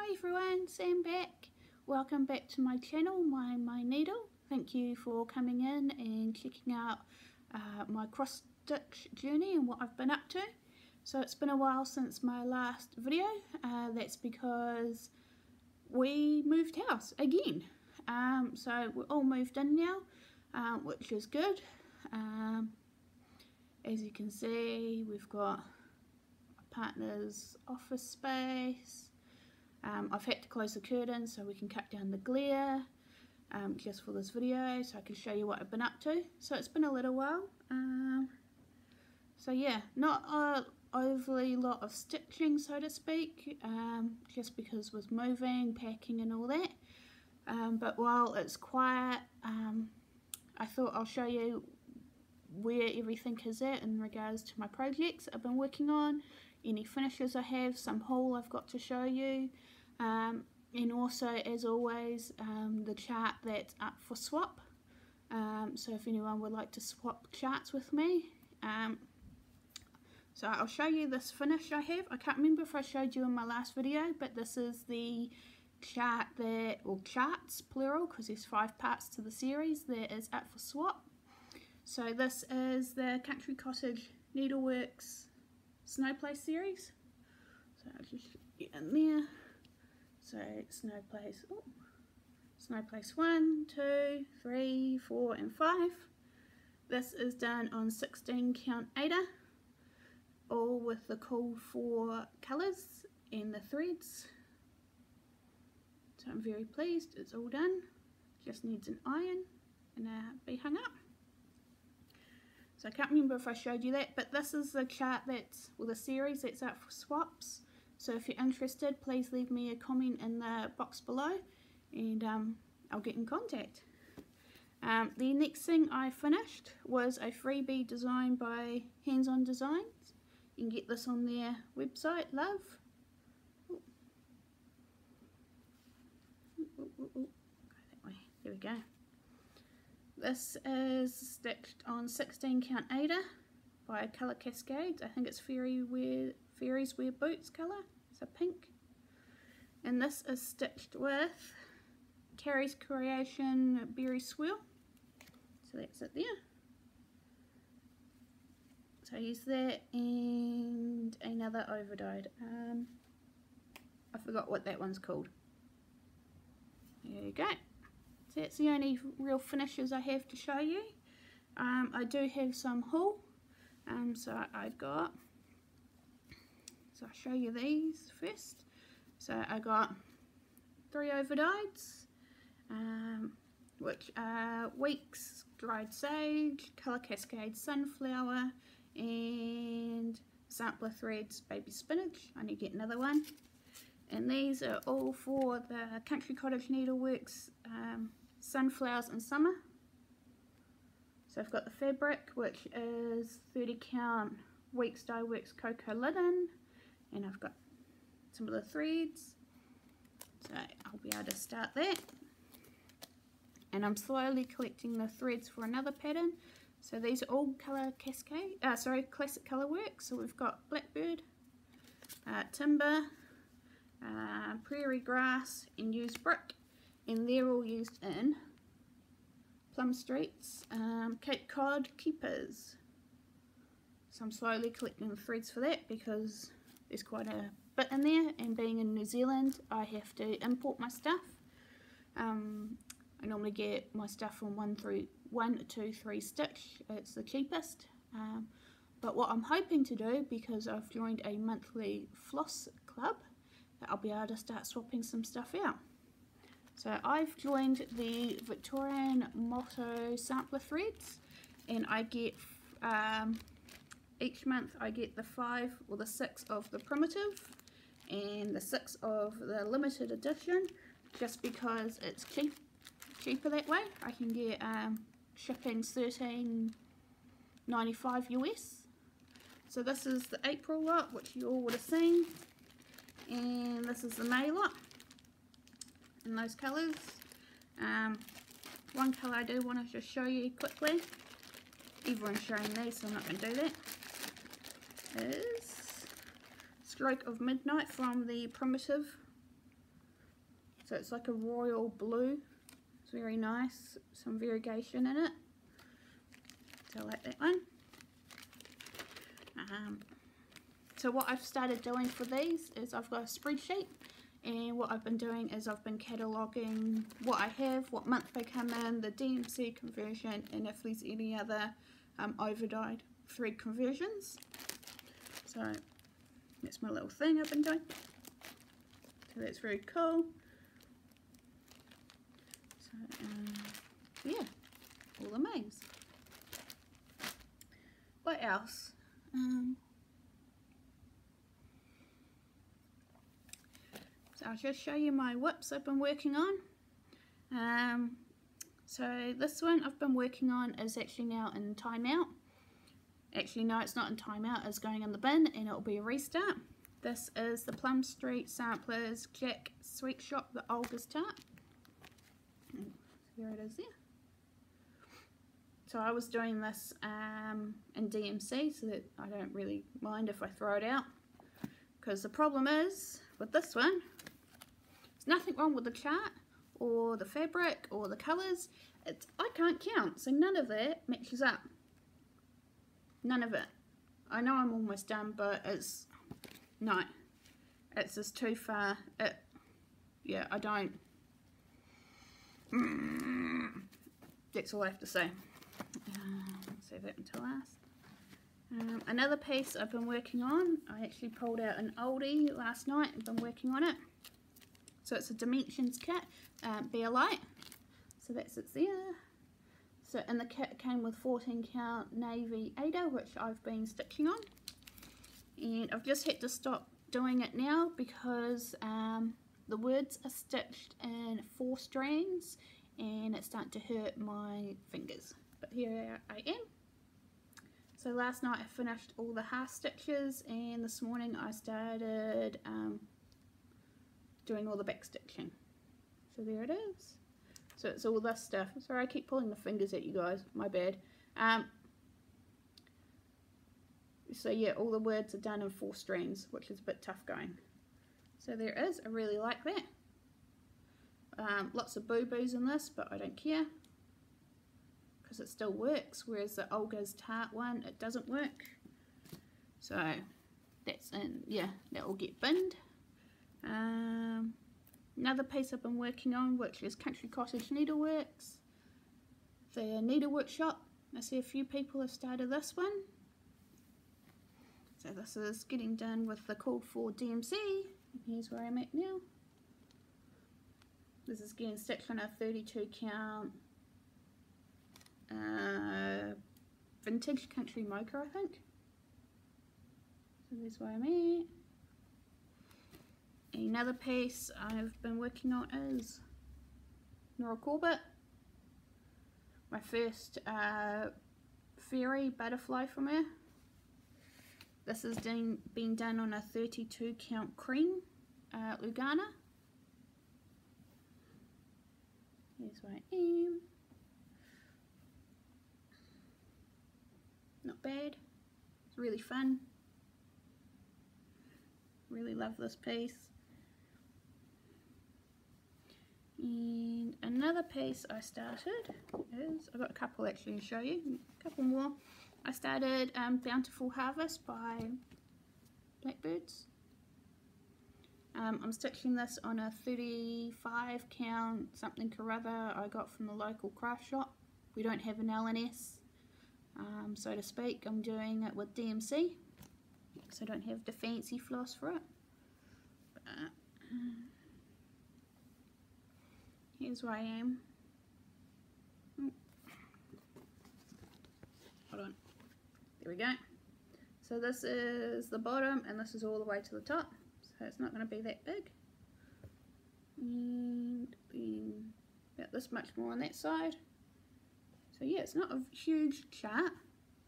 Hi everyone, Sam back. Welcome back to my channel, my needle. Thank you for coming in and checking out my cross stitch journey and what I've been up to. So it's been a while since my last video. That's because we moved house again. So we're all moved in now, which is good. As you can see, we've got my partner's office space. I've had to close the curtains so we can cut down the glare just for this video, so I can show you what I've been up to. So it's been a little while. So yeah, not a overly lot of stitching, so to speak, just because with moving, packing and all that. But while it's quiet, I thought I'll show you where everything is at in regards to my projects I've been working on, any finishes I have, some haul I've got to show you, and also, as always, the chart that's up for swap. So if anyone would like to swap charts with me, so I'll show you this finish I have. I can't remember if I showed you in my last video, but this is the chart that, or charts plural, because there's 5 parts to the series that is up for swap. So this is the Country Cottage Needleworks Snow Place series. So I'll just get in there. So Snow Place 1, 2, 3, 4 and 5. This is done on 16 count Aida, all with the cool 4 colours and the threads. So I'm very pleased, it's all done. Just needs an iron and be hung up. So I can't remember if I showed you that, but this is the chart that's, or the series that's up for swaps. So if you're interested, please leave me a comment in the box below and I'll get in contact. The next thing I finished was a freebie design by Hands On Designs. You can get this on their website, love. Ooh. Go that way. There we go. This is stitched on 16 count Aida by Colour Cascades. I think it's Fairies Wear Boots colour. It's a pink. And this is stitched with Carrie's Creation Berry Swirl. So that's it there. So I use that and another overdyed. I forgot what that one's called. There you go. So that's the only real finishes I have to show you. I do have some haul. So I've got, so I'll show you these first. So I got 3 overdyes, which are Weeks Dried Sage, Colour Cascade Sunflower, and Sampler Threads Baby Spinach. I need to get another one. And these are all for the Country Cottage Needleworks Sunflowers in Summer. So I've got the fabric, which is 30 count Weeks Dye Works Cocoa Linen, and I've got some of the threads, so I'll be able to start that. And I'm slowly collecting the threads for another pattern. So these are all Colour Cascade, Classic Colour Works. So we've got Blackbird, Timber, Prairie Grass and Used Brick, and they're all used in Plum Street's Cape Cod Keepers. So I'm slowly collecting the threads for that because there's quite a bit in there, and being in New Zealand I have to import my stuff. I normally get my stuff from 1, 2, 3 stitch. It's the cheapest. But what I'm hoping to do, because I've joined a monthly floss club, that I'll be able to start swapping some stuff out. So I've joined the Victorian Motto Sampler Threads, and I get, each month I get the 5 or the 6 of the primitive and the 6 of the limited edition, just because it's cheaper that way. I can get shipping $13.95 US. So this is the April lot, which you all would have seen, and this is the May lot in those colours. One colour I do want to just show you quickly, everyone's showing these so I'm not going to do that, is Stroke of Midnight from the Primitive So it's like a royal blue. It's very nice, some variegation in it. So I like that one. So what I've started doing for these is I've got a spreadsheet, and what I've been doing is I've been cataloguing what I have, what month they come in, the DMC conversion, and if there's any other overdyed thread conversions. So that's my little thing I've been doing. So that's very cool. So yeah, all the maze. What else? So I'll just show you my whips I've been working on. So this one I've been working on is actually now in timeout. Actually no, it's not in timeout, it's going in the bin and it'll be a restart. This is the Plum Street Samplers Jack Sweet Shop, the Olga's Tart. There it is there. So I was doing this in DMC, so that I don't really mind if I throw it out. Because the problem is, with this one, there's nothing wrong with the chart, or the fabric, or the colours. I can't count, so none of that matches up. None of it. I know I'm almost done, but it's... no. It's just too far. Yeah, I don't... That's all I have to say. Save that until last. Another piece I've been working on, I actually pulled out an oldie last night and been working on it. So it's a Dimensions kit, Bare Light. So that's it there. So in the kit came with 14 count navy Ada, which I've been stitching on. And I've just had to stop doing it now because the words are stitched in 4 strands and it's starting to hurt my fingers. But here I am. So last night I finished all the half stitches and this morning I started doing all the back stitching. So there it is. So it's all this stuff. Sorry I keep pulling the fingers at you guys, my bad. So yeah, all the words are done in 4 strands, which is a bit tough going. So there it is, I really like that. Lots of boo-boos in this, but I don't care. Because it still works, whereas the Olga's Tart one, it doesn't work. So that's in, yeah, that will get binned. Another piece I've been working on, which is Country Cottage Needleworks. The needlework shop. I see a few people have started this one. So this is getting done with the called for DMC. And here's where I'm at now. This is getting stitched on a 32 count vintage country mocha, I think. So there's where I'm at. Another piece I've been working on is Nora Corbett. My first fairy butterfly from her. This is being done on a 32 count cream Lugana. Here's where I am. Not bad. It's really fun. Really love this piece. And another piece I started is, I've got a couple actually to show you, a couple more. I started Bountiful Harvest by Blackbirds. I'm stitching this on a 35 count something or other I got from the local craft shop. We don't have an LNS, so to speak. I'm doing it with DMC, so I don't have the fancy floss for it. But, here's where I am. Hold on. There we go. So this is the bottom and this is all the way to the top. So it's not going to be that big. And then about this much more on that side. So yeah, it's not a huge chart.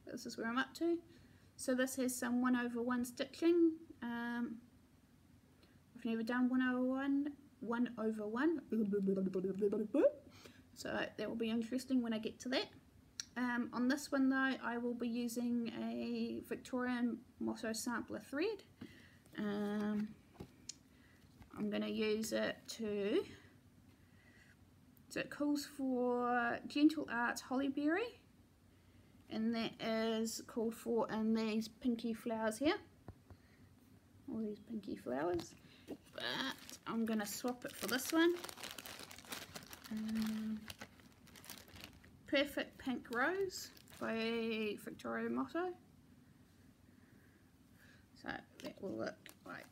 This is where I'm up to. So this has some 1/1 stitching. I've never done 1/1. So that will be interesting when I get to that. On this one though, I will be using a Victorian Motto sampler thread. I'm going to use it to So it calls for Gentle Arts Hollyberry, and that is called for in these pinky flowers here. All these pinky flowers. But I'm going to swap it for this one. Perfect Pink Rose by Victoria Motto. So that will look like,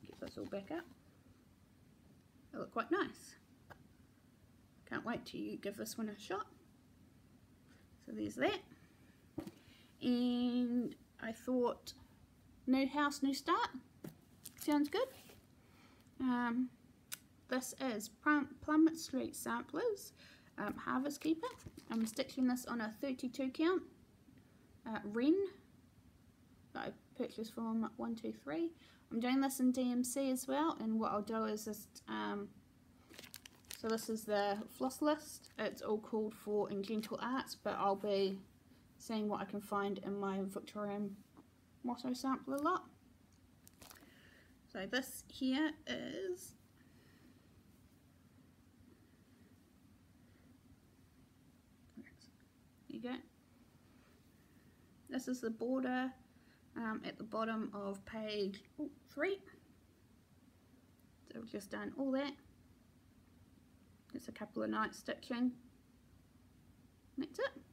get this all back up. It'll look quite nice. Can't wait to give this one a shot. So there's that. And I thought, new house, new start. Sounds good. This is Plum Street Samplers Harvest Keeper. I'm stitching this on a 32 count Wren that I purchased from 123. I'm doing this in DMC as well, and what I'll do is just so this is the floss list. It's all called for in Gentle Arts, but I'll be seeing what I can find in my Victorian Motto sampler lot. So this here is there you go. This is the border at the bottom of page 3. So we've just done all that. Just a couple of nights stitching. That's it.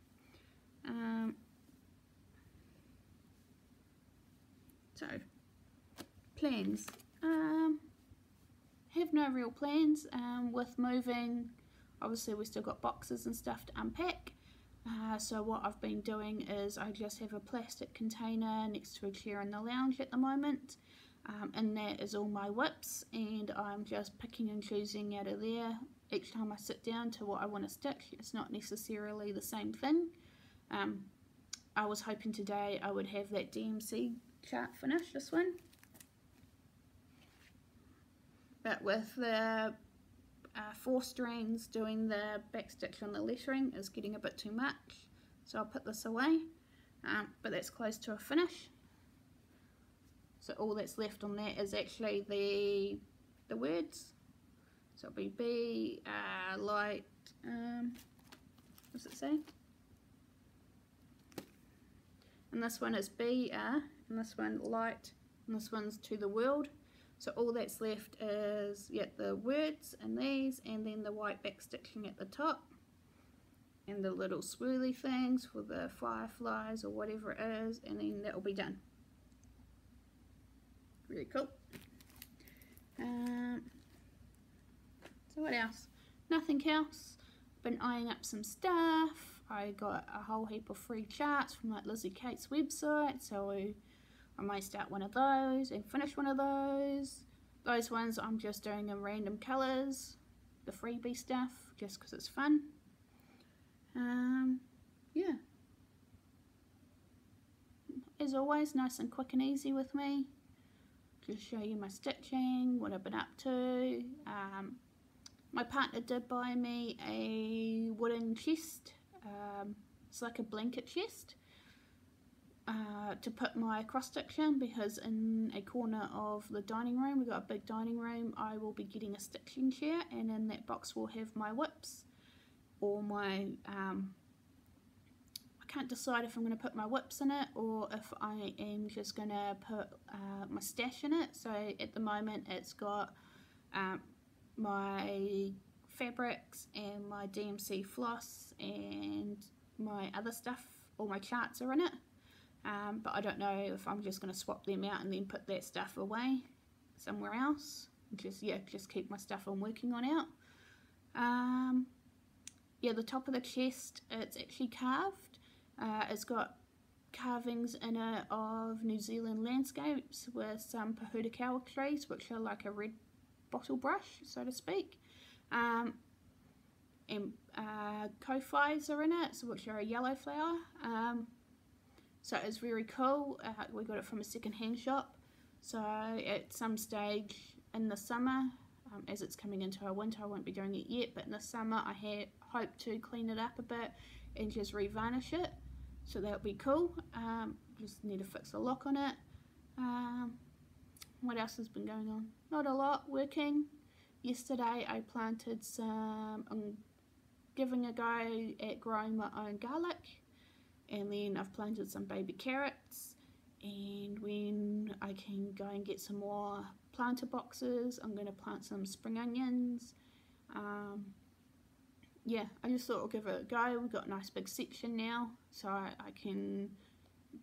So plans. Have no real plans with moving. Obviously we still got boxes and stuff to unpack. So what I've been doing is I just have a plastic container next to a chair in the lounge at the moment. And that is all my whips, and I'm just picking and choosing out of there each time I sit down to what I want to stitch. It's not necessarily the same thing. I was hoping today I would have that DMC chart finished, this one. But with the 4 strands, doing the back stitch on the lettering is getting a bit too much. So I'll put this away, but that's close to a finish. So all that's left on that is actually the words. So it'll be B, light, what's it say? And this one is B, and this one light, and this one's to the world. So all that's left is, yeah, the words and these, and then the white back stitching at the top, and the little swirly things for the fireflies or whatever it is, and then that will be done. Very cool. So what else? Nothing else. Been eyeing up some stuff. I got a whole heap of free charts from like Lizzie Kate's website, so I might start one of those and finish one of those. Those ones I'm just doing in random colours, the freebie stuff, just because it's fun. Yeah. As always, nice and quick and easy with me. Just show you my stitching, what I've been up to. My partner did buy me a wooden chest. It's like a blanket chest to put my cross stitch in, because in a corner of the dining room, we've got a big dining room, I will be getting a stitching chair, and in that box will have my whips or my I can't decide if I'm going to put my whips in it or if I am just going to put my stash in it. So at the moment it's got my fabrics and my DMC floss and my other stuff, all my charts are in it. But I don't know if I'm just going to swap them out and then put that stuff away somewhere else. Just keep my stuff I'm working on out. Yeah, the top of the chest, it's actually carved. It's got carvings in it of New Zealand landscapes with some pahudakawa trees, which are like a red bottle brush, so to speak. And kowhais are in it, which are a yellow flower. So it's very cool. We got it from a second-hand shop. So at some stage in the summer, as it's coming into our winter, I won't be doing it yet, but in the summer I hope to clean it up a bit and just re-varnish it. So that'll be cool. Just need to fix the lock on it. What else has been going on? Not a lot. Working. yesterday I planted some, I'm giving a go at growing my own garlic, and then I've planted some baby carrots, and when I can go and get some more planter boxes, I'm going to plant some spring onions. Yeah, I just thought I'll give it a go. We've got a nice big section now, so I can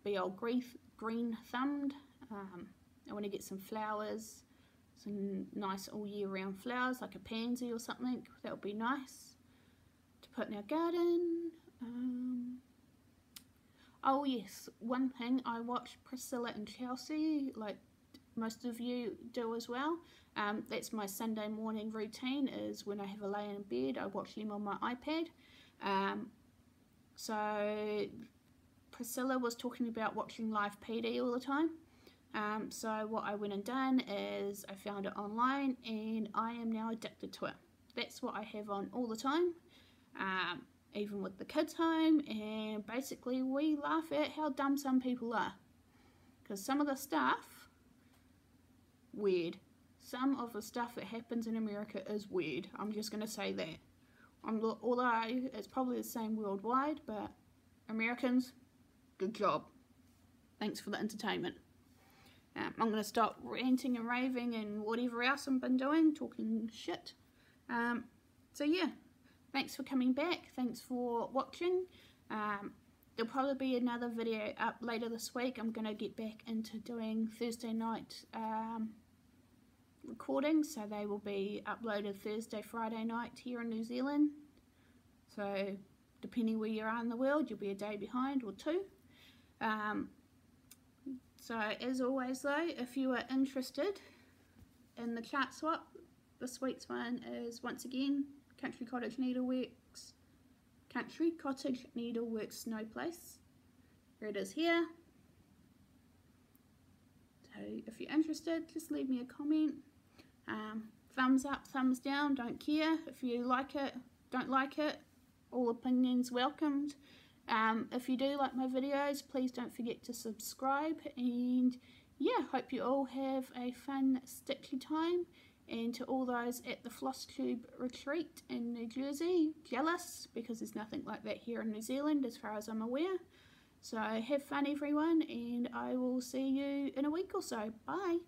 be all green thumbed. I want to get some flowers, some nice all year round flowers like a pansy or something. That would be nice to put in our garden. Oh yes, one thing, I watch Priscilla and Chelsea, like most of you do as well. That's my Sunday morning routine, is when I have a lay in bed, I watch them on my iPad. So Priscilla was talking about watching live PD all the time. So what I went and done is I found it online, and I am now addicted to it. That's what I have on all the time, even with the kids home, and basically we laugh at how dumb some people are, because some of the stuff, weird. Some of the stuff that happens in America is weird. I'm just going to say that. Although it's probably the same worldwide, but Americans, good job. Thanks for the entertainment. I'm going to stop ranting and raving and whatever else I've been doing, talking shit. So yeah, thanks for coming back. Thanks for watching. There'll probably be another video up later this week. I'm going to get back into doing Thursday night recordings, so they will be uploaded Thursday, Friday night here in New Zealand. So depending where you are in the world, you'll be a day behind or two. So as always though, if you are interested in the chart swap, this week's one is once again Country Cottage Needleworks Snow Place. Here it is here. So if you're interested, just leave me a comment. Thumbs up, thumbs down, don't care. If you like it, don't like it, all opinions welcomed. If you do like my videos, please don't forget to subscribe, and yeah, hope you all have a fun stitchy time. And to all those at the Flosstube retreat in New Jersey, jealous, because there's nothing like that here in New Zealand as far as I'm aware. So have fun everyone, and I will see you in a week or so. Bye.